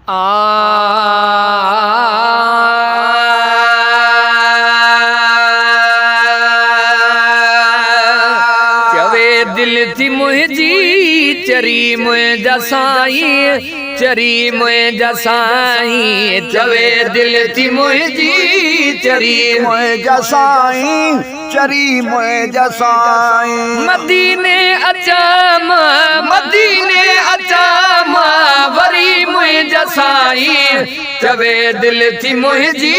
चवे दिल थी मुझी चरी मुझा साईं, चरी मुझा साईं। चवे दिल थी मुझी चरी मुझा साईं, चरी मुझा साईं। मदीने अचा मां, मदीने अचा मां, वरी मुझा साईं। चवे दिल थी मुझी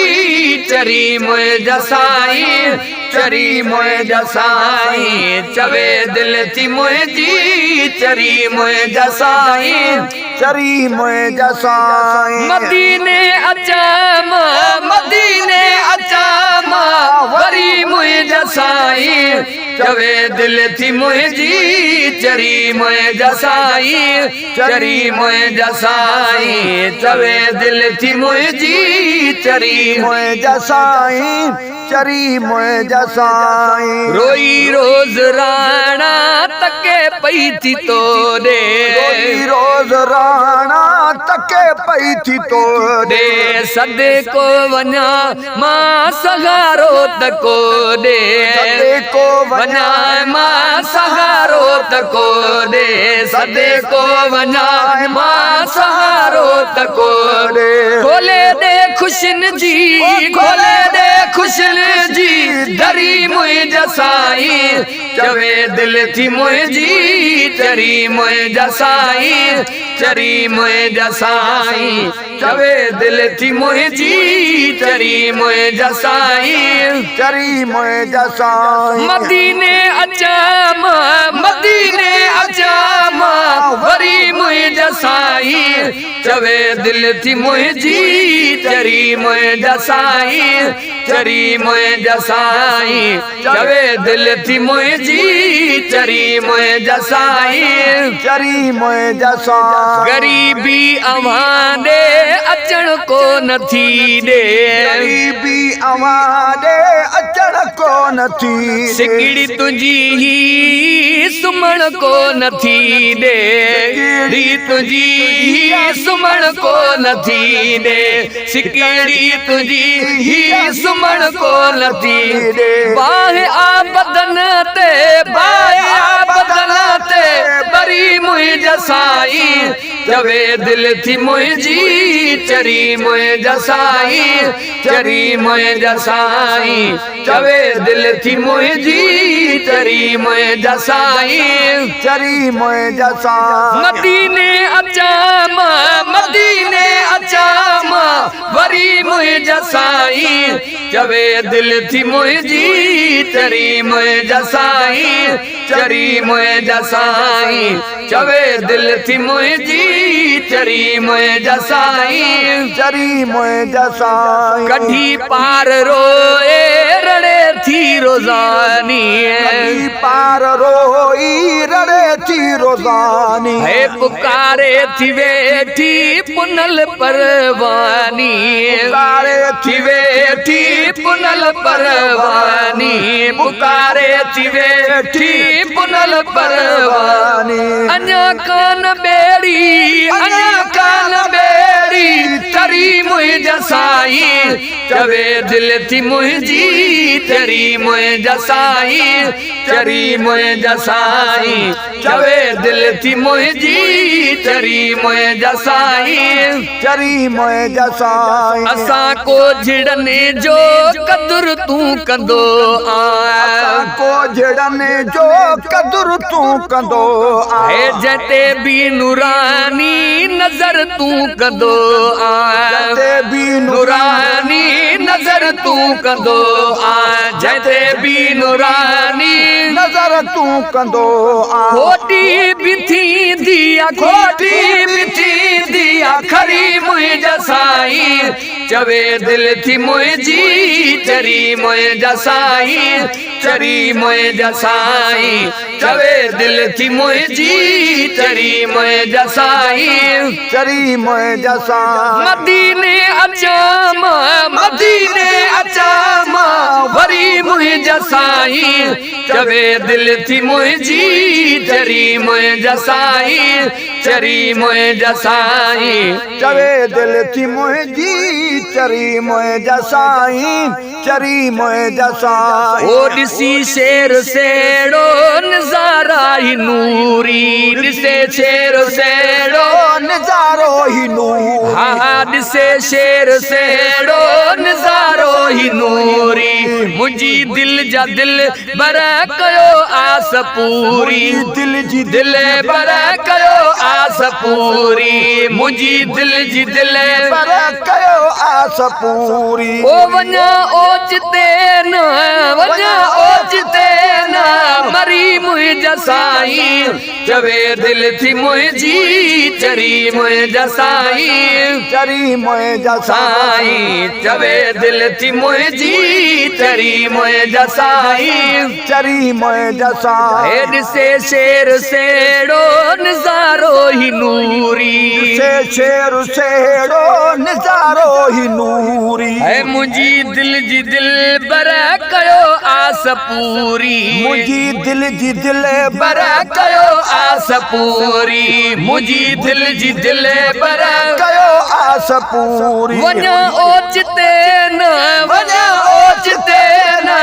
चरी मुझा साईं, चरी मुझा साईं। चवे दिल थी मुझी चरी मुझा साईं, चरी मुझा साईं। मदीने अचा मां, मदीने अचा मां, वरी मुझा साईं। चवे दिल थी मुझी चरी मुझा साईं, चरी मुझा साईं। चवे दिल थी मुझी चरी मुझा साईं, चरी मुझा साईं। रोई रोज राणा तके पई थी तोड़े, रोई रोज राणा तके पई थी तोड़े। सदे को वञा मां सहारो तको दे, सदे को वञा मां सहारो तको दे। सदे को वञा मां सहारो तको दे। खोले दे खुशन जी, खोले दे खुशन जी, दरी मुझा साईं। चवे दिल थी मुझी चरी मुझा साईं, चरी मुझा साईं। चवे दिल थी मुझी चरी मुझा साईं, चरी मुझा साईं। मदीने अचा मां, मदीने अचा मां, वरी मुझा साईं। चवे दिल थी मुझी चरी मुझा साईं, चरी मुझा साईं। चवे दिल थी मुझी चरी मुझा साईं, चरी मुझा साईं। गरीबी अवांडे अचण को नथी दे, गरीबी अवांडे अचण को नथी दे। सिकड़ी तुझी ही सुमण को नथी दे, सिकड़ी तुझी ही सुमण को नथी दे। सिकड़ी तुझी ही सुमण को नथी दे। बाहे आ बदन ते, बाहे आ बदन ते, बरी मुझा साईं। चवे दिल थी मुझी चरी मुझा साईं, चरी मुझा साईं। चवे दिल थी मुझी चरी मुझा साईं, चरी मुझा साईं। मदीने अचा मां, मदीने अचा मां, वरी मुझा साईं। चवे दिल थी मुझी चरी मुझा साईं, चरी मुझा साईं। चवे दिल थी मुझी चरी मुझा साईं, चरी मुझा साईं। कढी पार रोए रड़े थी रोज़ानी, कढी पार रोई रड़े थी रोज़ानी। है पुकारे थी वेठी पुनल परवानी, पुकारे थी वेठी पुनल परवानी। पुकारे थी वेठी पुनल परवानी। अञा कान बेड़ी, अञा कान बेड़ी, तरी मुझा साईं। चवे दिल थी मुझी चरी मुझा साईं, चरी मुझा साईं। चवे दिल थी मुझी चरी मुझा साईं, चरी मुझा साईं। असां को झिड़ने जो कदुर तूं कंदो असां को झिड़ने जो कदुर तूं कंदो है। जते भी नूरानी नजर तूं कंदो जते भी नूरानी नजर तूं कंदो जते भी नूरानी नजर तूं कंदो खोटी भी थींदी आहे, खोटी भी थींदी आहे, खरी मुंहिंजा साईं। चवे दिल थी मुंहिंजी चरी मुंहिंजा साईं, चरी मुंहिंजा साईं। चवे दिल थी मुंहिंजी चरी मुंहिंजा साईं चरी मुंहिंजा साईं मदीने अचां मां वरी मुंहिंजा साईं चवे दिल थी मुंहिंजी चरी मुंहिंजा साईं चरी मुंहिंजा साईं चवे दिल थी मुंहिंजी चरी मुंहिंजा साईं चरी मुंहिंजा साईं ओ ॾिसी शेर सेड़ो नज़ारा ही नूरी ॾिसे शेर सेड़ो नज़ारो ही नूर हा ॾिसे शेर सेड़ो नज़ारो ही नूरी मुंहिंजी दिल जा दिल बर कयो आस पूरी दिल जी दिल बर कयो आस पूरी मुंहिंजी दिल जी दिल पर कयो आस पूरी ओ वञा ओचिते न वञा ओचिते न मरी मुंहिंजा साईं चवे दिल थी मुंहिंजी चरी मुंहिंजा साईं चरी मुंहिंजा साईं चवे दिल थी मुंहिंजी चरी मुंहिंजा साईं चरी मुंहिंजा साईं हे ॾिसे शेर सेड़ो नज़ारो ही नूरी से शेर सेड़ो नज़ारो ही नूरी है मुंहिंजी दिल जी दिल बर कयो आस पूरी मुंहिंजी दिल जी दिल बर कयो आस पूरी मुंहिंजी दिल जी दिल बर कयो आस पूरी वञा ओचिते न वञा ओचिते न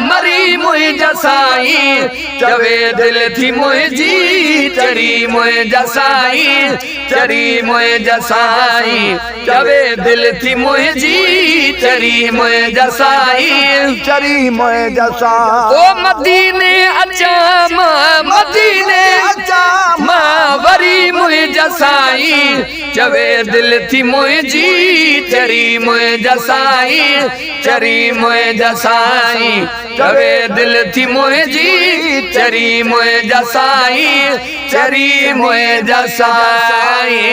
मरी मुंहिंजा साईं चवे दिल थी मुंहिंजी चरी मुंहिंजा साईं चरी मुंहिंजा साईं चवे दिल थी मुंहिंजी चरी मुंहिंजा साईं चरी मुंहिंजा साईं ओ मदीने अचां मां वरी मुंहिंजा साईं चवे दिल थी मुंहिंजी चरी मुंहिंजा साईं चरी मुंहिंजा साईं चवे दिल थी मुंहिंजी चरी मुंहिंजा साईं चरी मुंहिंजा साईं